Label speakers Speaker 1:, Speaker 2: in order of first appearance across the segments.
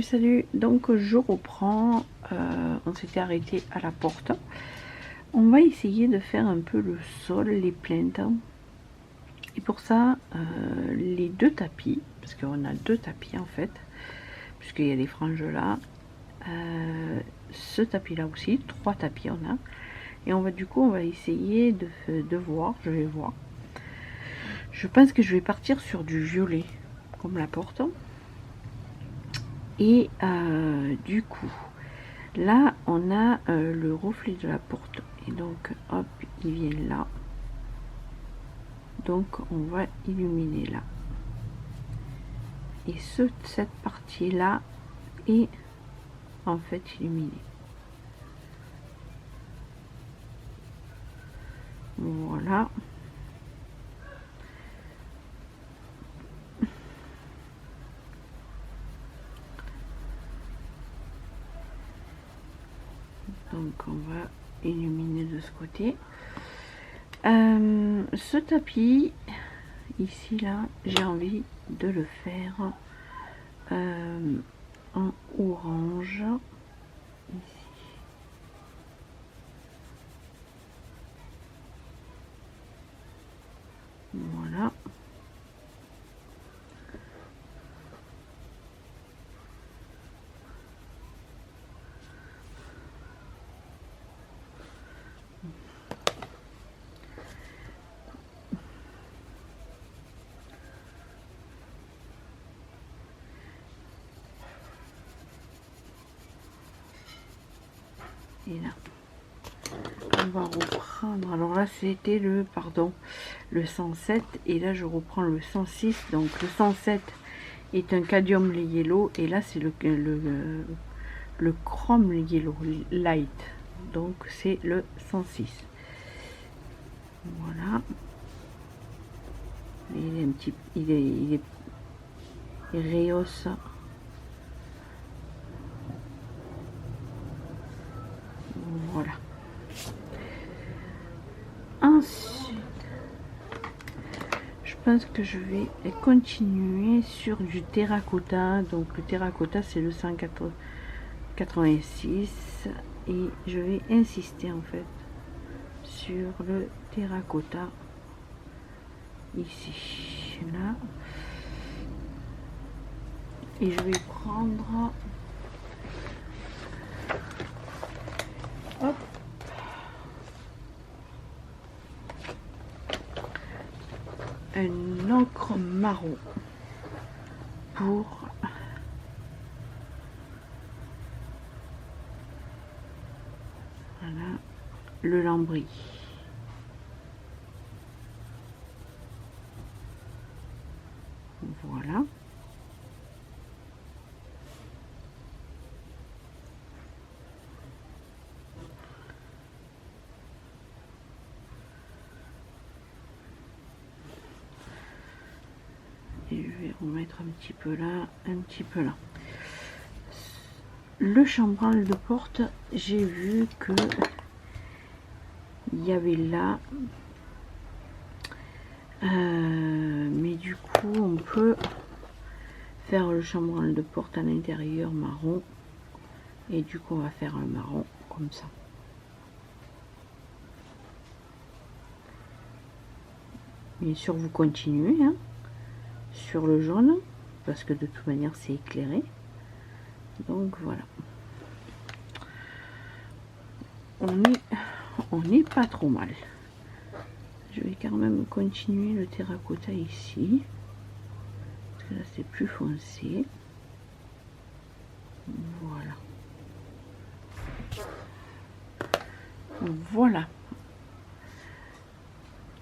Speaker 1: Salut, donc je reprends, on s'était arrêté à la porte. On va essayer de faire un peu le sol, les plaintes. Et pour ça, les deux tapis, parce qu'on a deux tapis en fait, puisqu'il y a des franges là, ce tapis là aussi, trois tapis on a. Et on va essayer de voir, je vais voir. Je pense que je vais partir sur du violet, comme la porte. Et du coup, là, on a le reflet de la porte. Et donc, hop, il vient là. Donc, on va illuminer là. Et cette partie-là est en fait illuminée. Voilà. Donc, on va illuminer de ce côté. Ce tapis, ici, là, j'ai envie de le faire en orange. Ici. Voilà. Et là, on va reprendre. Alors là, c'était le 107. Et là, je reprends le 106. Donc, le 107 est un cadmium yellow. Et là, c'est le chrome yellow light. Donc, c'est le 106. Voilà. Il est un petit... Il rehausse. Voilà. Ensuite, je pense que je vais continuer sur du terracotta. Donc le terracotta, c'est le 186 et je vais insister en fait sur le terracotta ici, là, et je vais prendre, hop, un ocre marron pour voilà, le lambris. Voilà. Et je vais remettre un petit peu là, un petit peu là. Le chambranle de porte, j'ai vu que il y avait là, mais du coup on peut faire le chambranle de porte à l'intérieur marron, et du coup on va faire un marron comme ça. Bien sûr, vous continuez hein, sur le jaune parce que de toute manière c'est éclairé. Donc voilà, on est pas trop mal. Je vais quand même continuer le terracotta ici parce que là c'est plus foncé. Voilà. Voilà.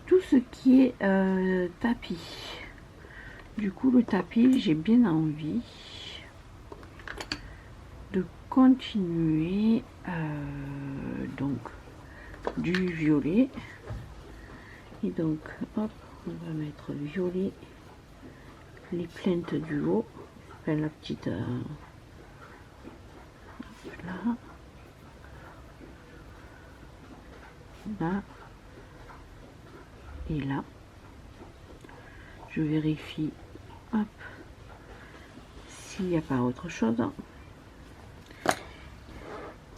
Speaker 1: Tout ce qui est tapis. Du coup, le tapis, j'ai bien envie de continuer donc du violet. Et donc, hop, on va mettre violet, les plaintes du haut, enfin la petite là. Là et là, je vérifie hop, s'il n'y a pas autre chose.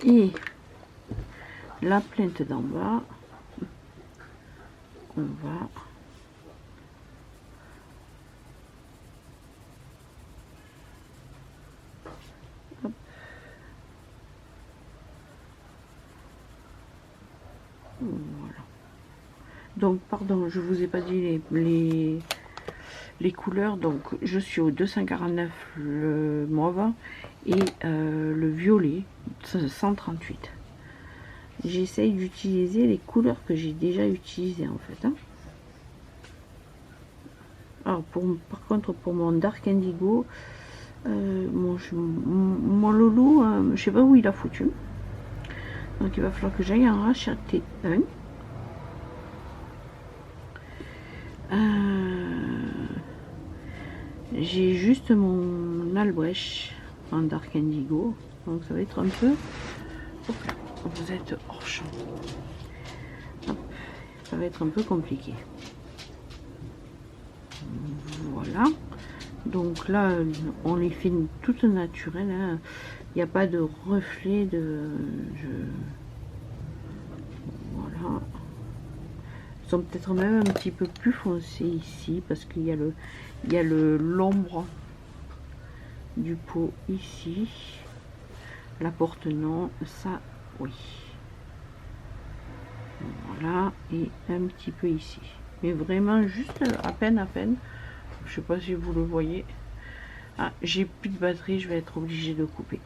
Speaker 1: Et la plainte d'en bas, on va hop. Voilà. Donc pardon, je vous ai pas dit les couleurs. Donc je suis au 249 le mauve et le violet 138. J'essaye d'utiliser les couleurs que j'ai déjà utilisées en fait. Hein. Alors par contre pour mon Dark Indigo, mon loulou, je sais pas où il a foutu. Donc il va falloir que j'aille en racheter un. J'ai juste mon Albrecht en Dark Indigo. Donc ça va être un peu... Hop là, vous êtes hors champ. Hop, ça va être un peu compliqué. Voilà. Donc là, on les fait toutes naturelles. Hein. Il n'y a pas de reflet de... Voilà. Ils sont peut-être même un petit peu plus foncés ici parce qu'il y a l'ombre du pot ici. La porte non, ça oui. Voilà, et un petit peu ici. Mais vraiment juste à peine. Je sais pas si vous le voyez. Ah, j'ai plus de batterie, je vais être obligée de couper.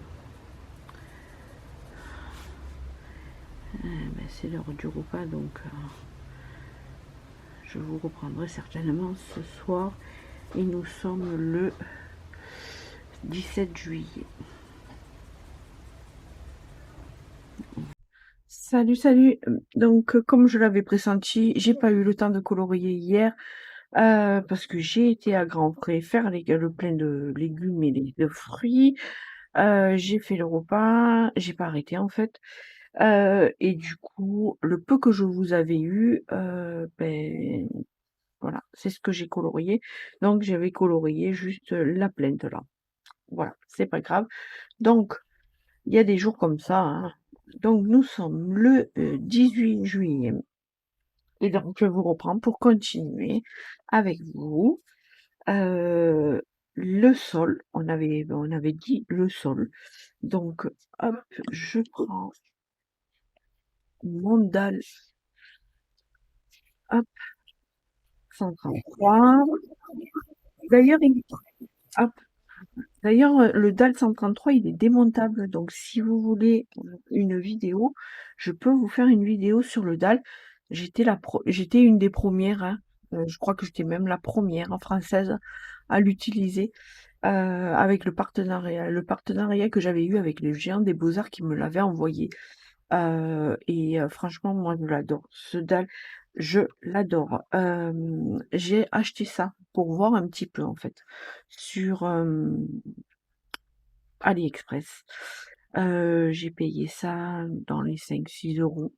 Speaker 1: Ben, c'est l'heure du repas, donc je vous reprendrai certainement ce soir. Et nous sommes le 17 juillet. Salut. Donc, comme je l'avais pressenti, j'ai pas eu le temps de colorier hier parce que j'ai été à grands frais faire le plein de légumes et de fruits. J'ai fait le repas, j'ai pas arrêté en fait. Et du coup, le peu que je vous avais eu, ben voilà, c'est ce que j'ai colorié. Donc, j'avais colorié juste la plainte là. Voilà, c'est pas grave. Donc, il y a des jours comme ça. Hein. Donc, nous sommes le 18 juillet. Et donc, je vous reprends pour continuer avec vous. Le sol, on avait dit le sol. Donc, hop, je prends mon dalle, hop, 133. D'ailleurs, hop, d'ailleurs, le DAL 133, il est démontable. Donc, si vous voulez une vidéo, je peux vous faire une vidéo sur le DAL. J'étais une des premières. Hein. Je crois que j'étais même la première en française à l'utiliser avec le partenariat que j'avais eu avec les géants des Beaux-Arts qui me l'avaient envoyé. Et franchement, moi, je l'adore. Ce dalle, je l'adore. J'ai acheté ça pour voir un petit peu, en fait, sur AliExpress. J'ai payé ça dans les 5-6 euros.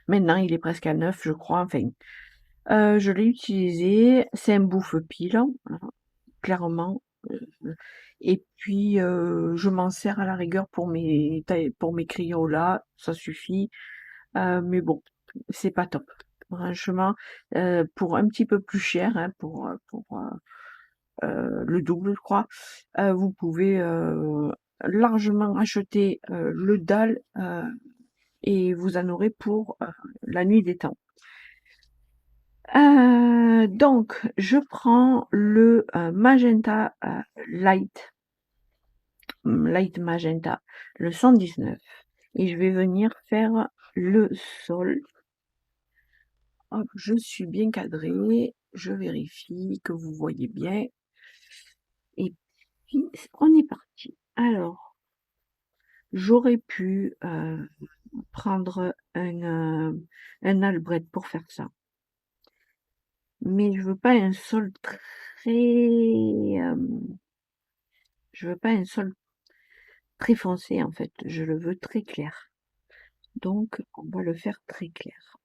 Speaker 1: Maintenant, il est presque à 9, je crois. Enfin, je l'ai utilisé. C'est un bouffe-pile, hein, clairement. Et puis, je m'en sers à la rigueur pour mes crayons-là. Ça suffit. Mais bon, c'est pas top. Franchement, pour un petit peu plus cher, hein, le double, je crois, vous pouvez largement acheter le dalle et vous en aurez pour la nuit des temps. Donc, je prends le magenta light magenta, le 119, et je vais venir faire le sol. Hop, je suis bien cadrée, je vérifie que vous voyez bien. Et puis, on est parti. Alors, j'aurais pu prendre un Albrecht pour faire ça. Mais je veux pas un sol je veux pas un sol très foncé en fait. Je le veux très clair. Donc, on va le faire très clair.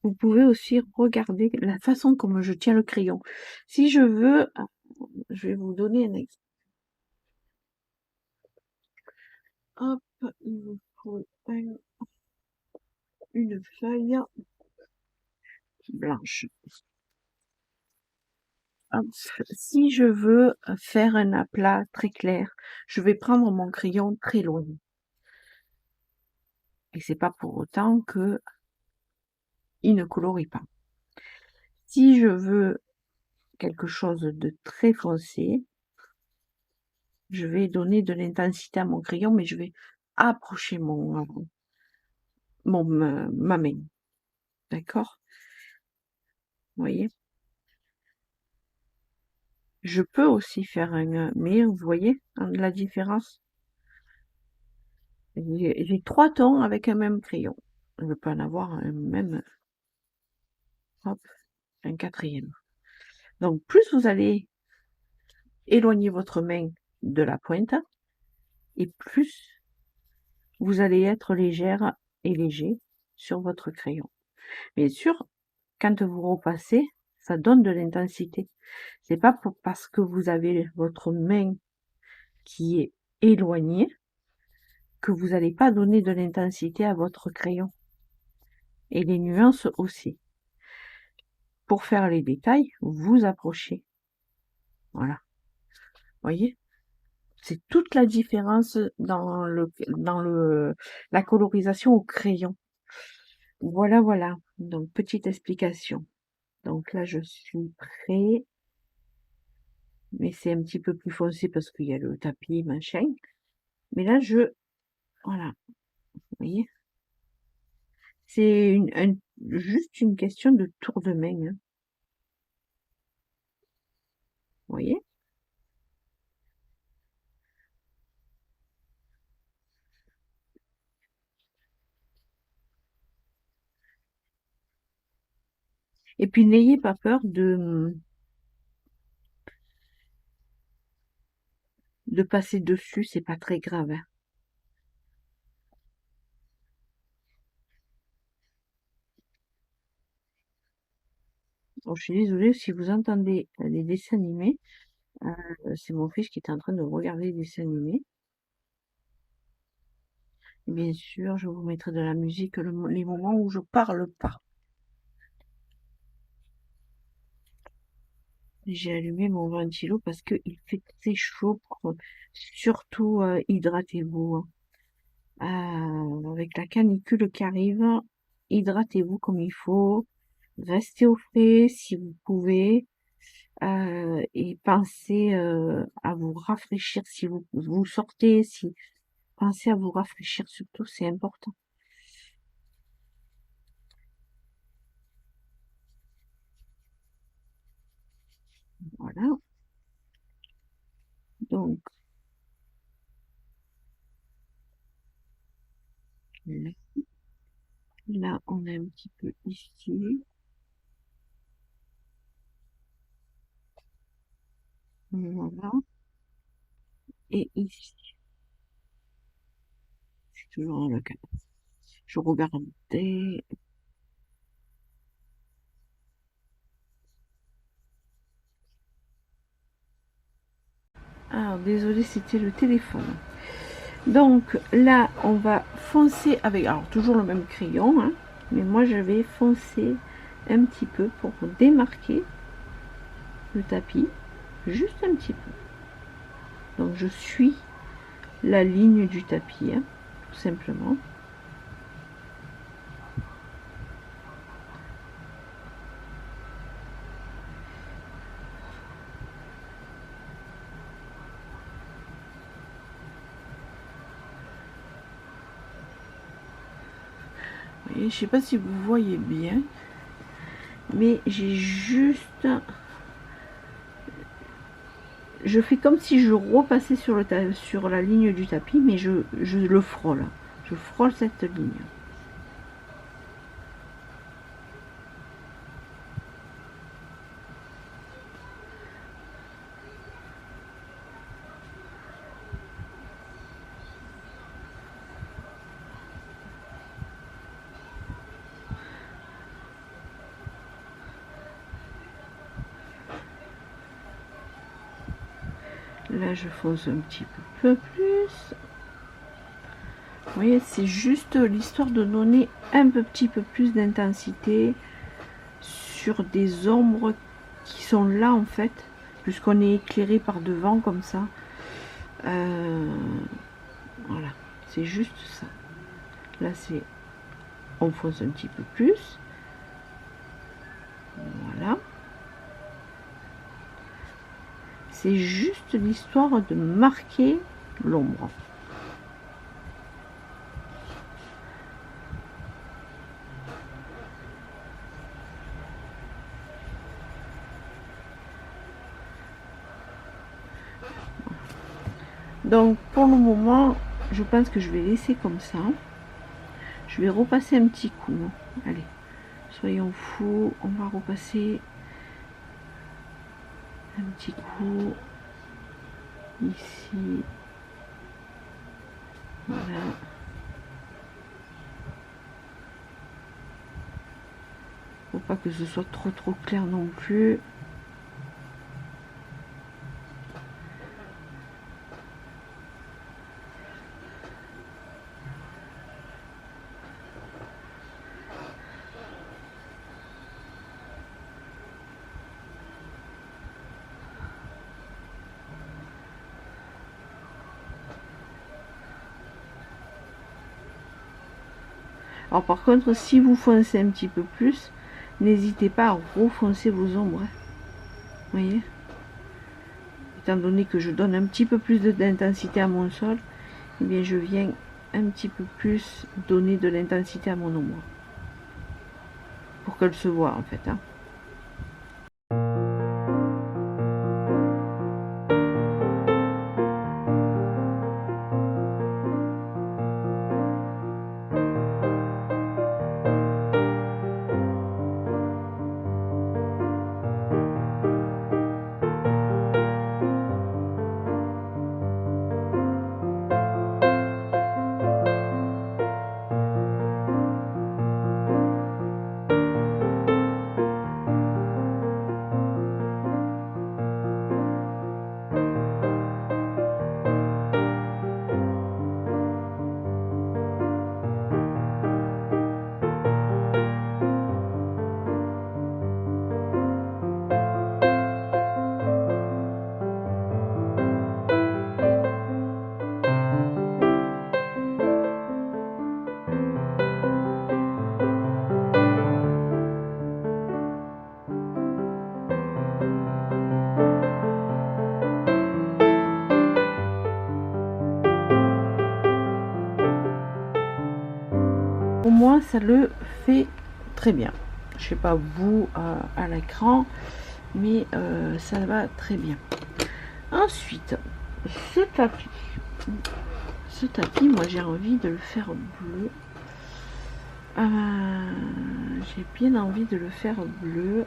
Speaker 1: vous pouvez aussi regarder la façon comme je tiens le crayon. Si je veux, je vais vous donner un exemple. Hop, il me faut une feuille blanche. Hop, si je veux faire un aplat très clair, je vais prendre mon crayon très loin. Et c'est pas pour autant que il ne colorie pas. Si je veux quelque chose de très foncé, je vais donner de l'intensité à mon crayon, mais je vais approcher ma main. D'accord? Vous voyez? Je peux aussi faire mais vous voyez la différence? J'ai 3 tons avec un même crayon. Je peux en avoir un même, hop, un quatrième. Donc, plus vous allez éloigner votre main de la pointe, et plus vous allez être légère et léger sur votre crayon. Bien sûr, quand vous repassez, ça donne de l'intensité. C'est pas parce que vous avez votre main qui est éloignée que vous n'allez pas donner de l'intensité à votre crayon. Et les nuances aussi. Pour faire les détails, vous approchez. Voilà. Voyez? C'est toute la différence dans la colorisation au crayon. Voilà, voilà. Donc, petite explication. Donc là, je suis prêt. Mais c'est un petit peu plus foncé parce qu'il y a le tapis, machin. Mais là, voilà. Vous voyez? C'est juste une question de tour de main. Hein. Vous voyez? Et puis, n'ayez pas peur de passer dessus, c'est pas très grave. Hein. Bon, je suis désolée si vous entendez les dessins animés. C'est mon fils qui est en train de regarder les dessins animés. Bien sûr, je vous mettrai de la musique les moments où je parle pas. J'ai allumé mon ventilo parce qu'il fait très chaud. Surtout, hydratez-vous. Avec la canicule qui arrive, hydratez-vous comme il faut. Restez au frais si vous pouvez. Et pensez à vous rafraîchir si vous sortez. Pensez à vous rafraîchir surtout, c'est important. Voilà. Donc, là, on a un petit peu ici. Voilà. Et ici. C'est toujours le cas. Je regardais. Ah, désolé, c'était le téléphone. Donc là, on va foncer avec, alors toujours le même crayon, hein, mais moi je vais foncer un petit peu pour démarquer le tapis, juste un petit peu. Donc je suis la ligne du tapis, hein, tout simplement. Je sais pas si vous voyez bien, mais j'ai juste, je fais comme si je repassais sur la ligne du tapis, mais je le frôle. Je frôle cette ligne. Là, je fonce un petit peu plus. Vous voyez, c'est juste l'histoire de donner un petit peu plus d'intensité sur des ombres qui sont là en fait, puisqu'on est éclairé par devant comme ça. Voilà, c'est juste ça. Là, c'est on fonce un petit peu plus. Voilà. C'est juste l'histoire de marquer l'ombre. Donc pour le moment, je pense que je vais laisser comme ça. Je vais repasser un petit coup. Allez, soyons fous, on va repasser un petit coup ici. Voilà. Faut pas que ce soit trop clair non plus. Alors par contre, si vous foncez un petit peu plus, n'hésitez pas à refoncer vos ombres. Vous voyez, étant donné que je donne un petit peu plus d'intensité à mon sol, eh bien je viens un petit peu plus donner de l'intensité à mon ombre. Pour qu'elle se voit en fait. Hein. Pour moi, ça le fait très bien. Je sais pas vous à l'écran, mais ça va très bien. Ensuite, ce tapis, moi j'ai envie de le faire bleu. J'ai bien envie de le faire bleu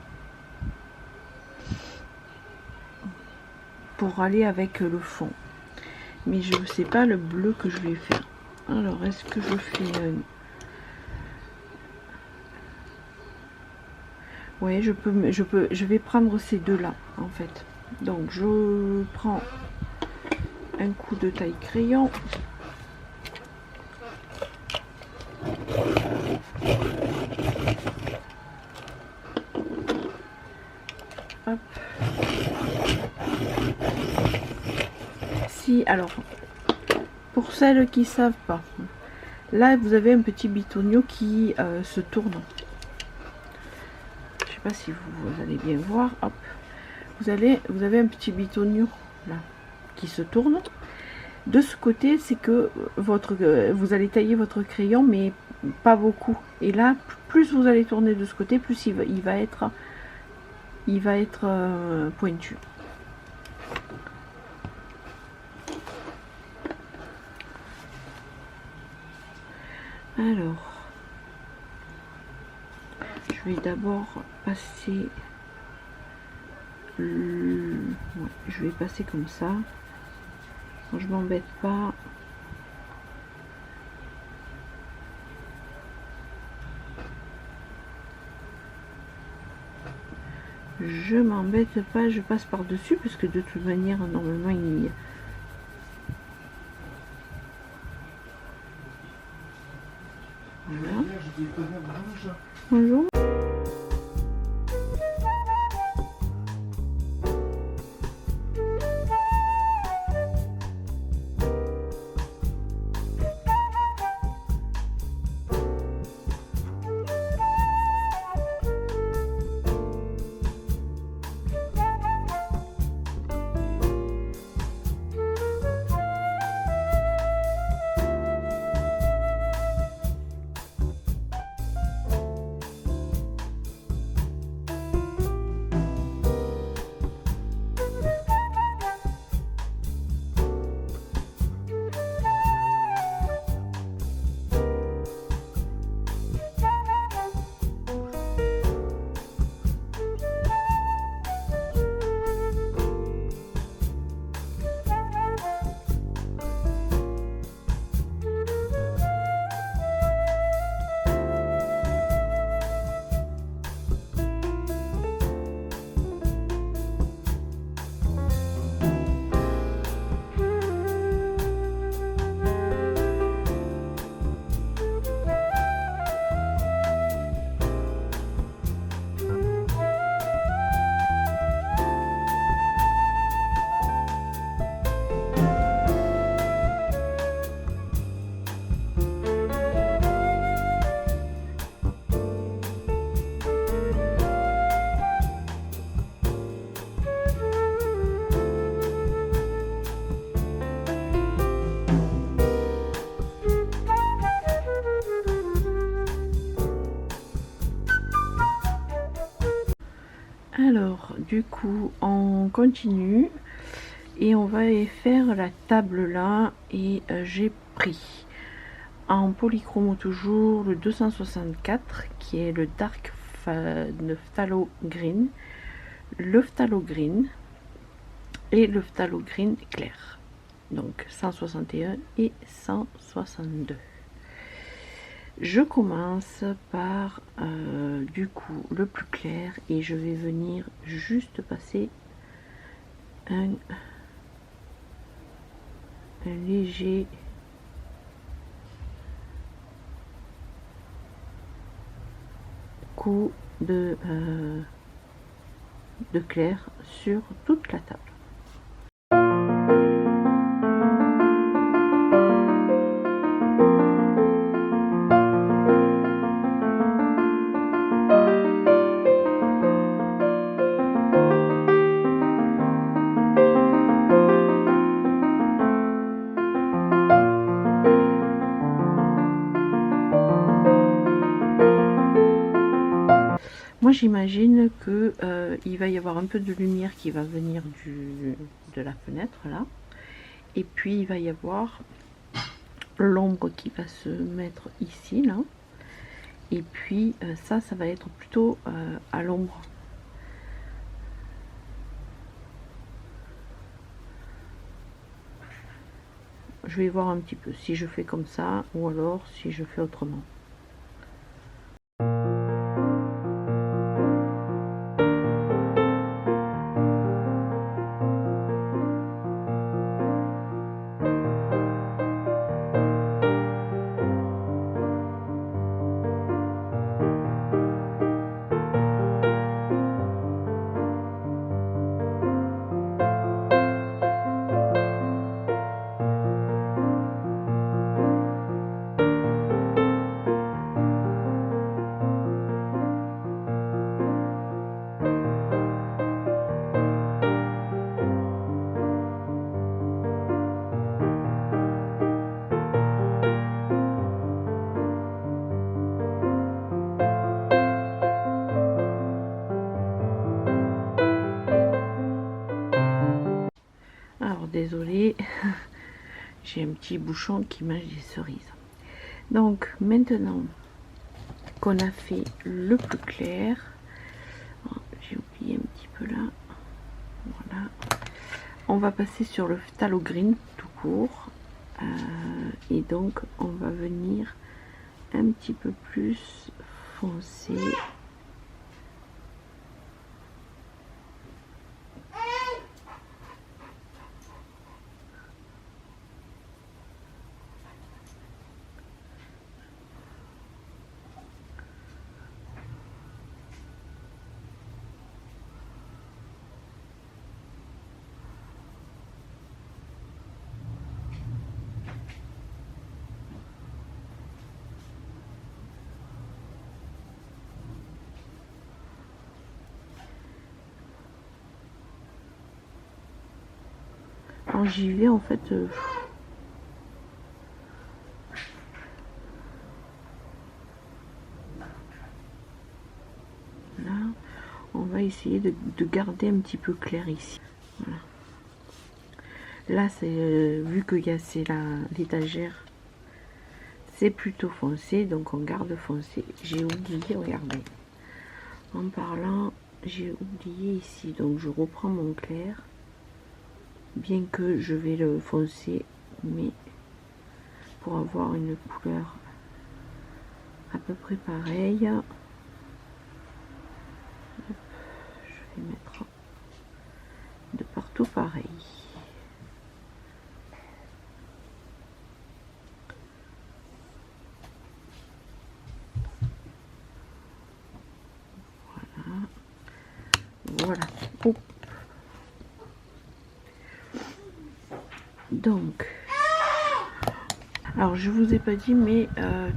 Speaker 1: pour aller avec le fond. Mais je ne sais pas le bleu que je vais faire. Alors, est-ce que je fais ouais, je vais prendre ces deux-là, en fait. Donc, je prends un coup de taille crayon. Hop. Si, alors, pour celles qui ne savent pas, là, vous avez un petit bitonio qui se tourne. Je sais pas si vous allez bien voir. Hop. Vous avez un petit bitonio là qui se tourne. De ce côté, c'est que vous allez tailler votre crayon, mais pas beaucoup. Et là, plus vous allez tourner de ce côté, plus il va être pointu. Alors, je vais d'abord passer je vais passer comme ça. Je m'embête pas. je m'embête pas, je passe par dessus parce que de toute manière normalement il y a... Voilà. Bonjour. Alors, du coup, on continue et on va faire la table là. Et j'ai pris en polychromo toujours le 264 qui est le Dark Phthalo Green, le Phthalo Green et le Phthalo Green clair. Donc 161 et 162. Je commence par du coup le plus clair et je vais venir juste passer un léger coup de clair sur toute la table. Moi j'imagine que il va y avoir un peu de lumière qui va venir de la fenêtre là, et puis il va y avoir l'ombre qui va se mettre ici là, et puis ça va être plutôt à l'ombre. Je vais voir un petit peu si je fais comme ça ou alors si je fais autrement. Désolée, j'ai un petit bouchon qui mange des cerises. Donc maintenant qu'on a fait le plus clair, j'ai oublié un petit peu là, voilà, on va passer sur le Phthalo Green tout court, et donc on va venir un petit peu plus foncé Alors j'y vais en fait. Là, on va essayer de garder un petit peu clair ici. Voilà. Là, c'est vu qu'il y a l'étagère, c'est plutôt foncé, donc on garde foncé. J'ai oublié, regardez. En parlant, j'ai oublié ici, donc je reprends mon clair, bien que je vais le foncer, mais pour avoir une couleur à peu près pareille, je vais mettre de partout pareil. Voilà. Oh. Donc, alors je vous ai pas dit, mais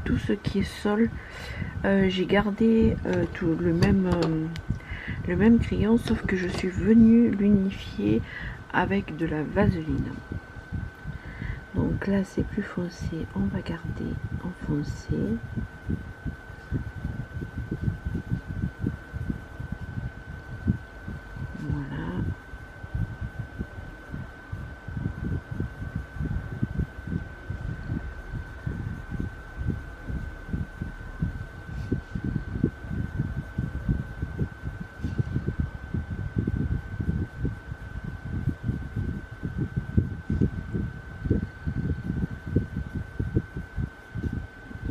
Speaker 1: tout ce qui est sol, j'ai gardé tout le même crayon, sauf que je suis venue l'unifier avec de la vaseline. Donc là c'est plus foncé, on va garder en foncé. Voilà.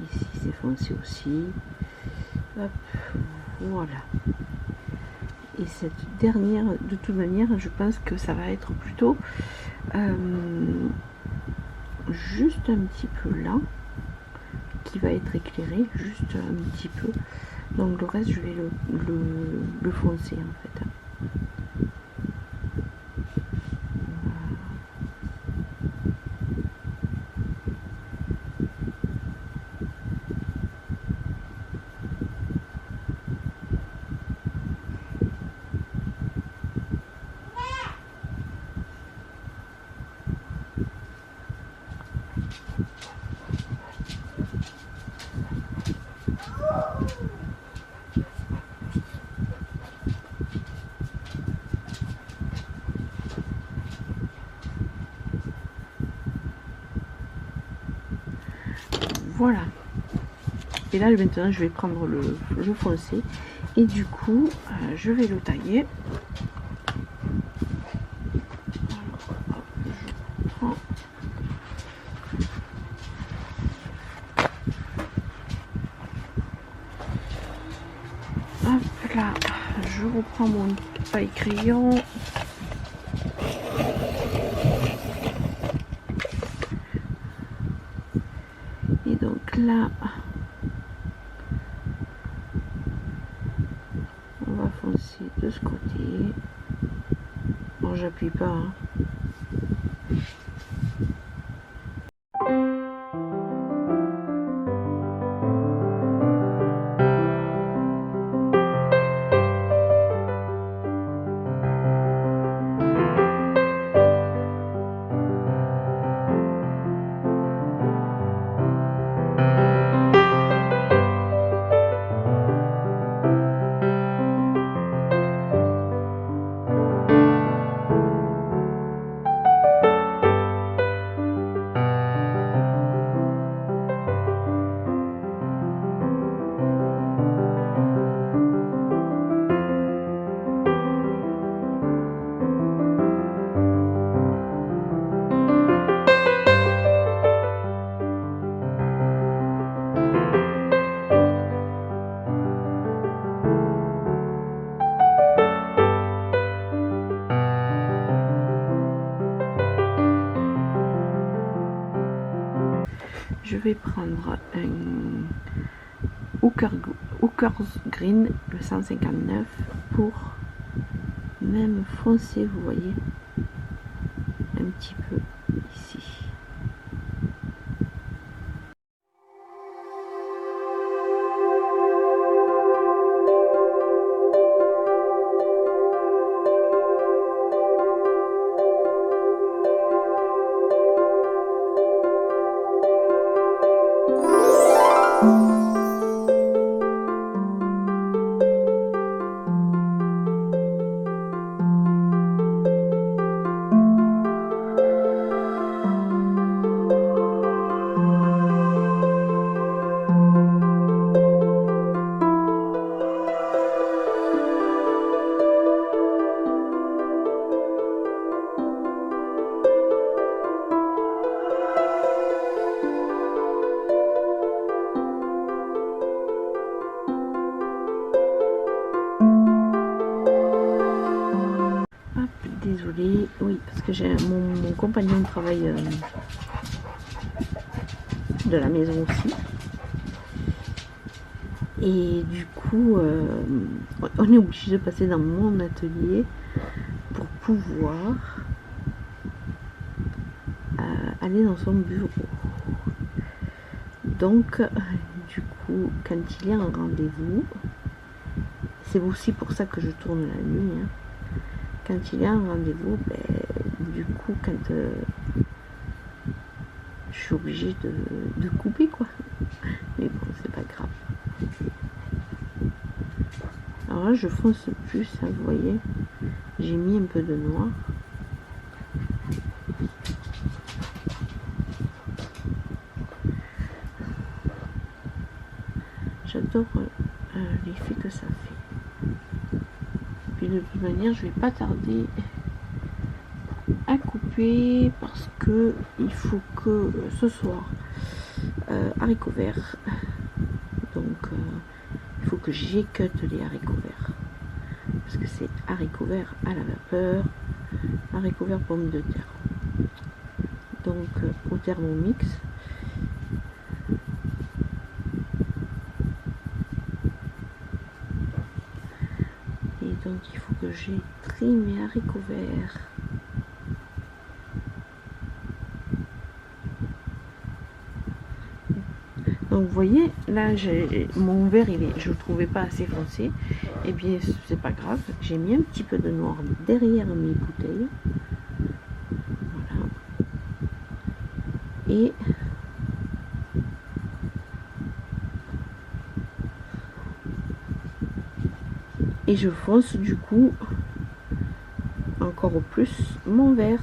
Speaker 1: Ici c'est foncé aussi. Hop, voilà. Et cette dernière, de toute manière, je pense que ça va être plutôt juste un petit peu là, qui va être éclairé, juste un petit peu. Donc le reste, je vais le foncer en fait. Voilà. Et là maintenant je vais prendre le foncé et du coup je vais le tailler. Hop là, je reprends mon taille crayon. Et donc là, on va foncer de ce côté. Bon, j'appuie pas. Hein. Je vais prendre un Hooker's Green, le 159, pour même foncer, vous voyez, un petit peu ici. voulais... Oui, parce que j'ai mon compagnon travaille de la maison aussi. Et du coup, on est obligé de passer dans mon atelier pour pouvoir aller dans son bureau. Donc, du coup, quand il y a un rendez-vous, c'est aussi pour ça que je tourne la nuit, hein. Quand il y a un rendez-vous, ben, du coup, quand je suis obligée de couper, quoi. Mais bon, c'est pas grave. Alors là, je fonce plus, hein, vous voyez. J'ai mis un peu de noir. J'adore l'effet que ça fait. Puis de toute manière, je vais pas tarder à couper parce que il faut que ce soir haricots verts. Donc il faut que j'écute les haricots verts. Parce que c'est haricots verts à la vapeur, haricots verts pommes de terre. Donc au Thermomix. Et donc il faut que j'étrie mes haricots verts. Donc vous voyez, là mon verre je le trouvais pas assez foncé. Et bien c'est pas grave, j'ai mis un petit peu de noir derrière mes bouteilles. Voilà. Et je fonce du coup encore au plus mon verre.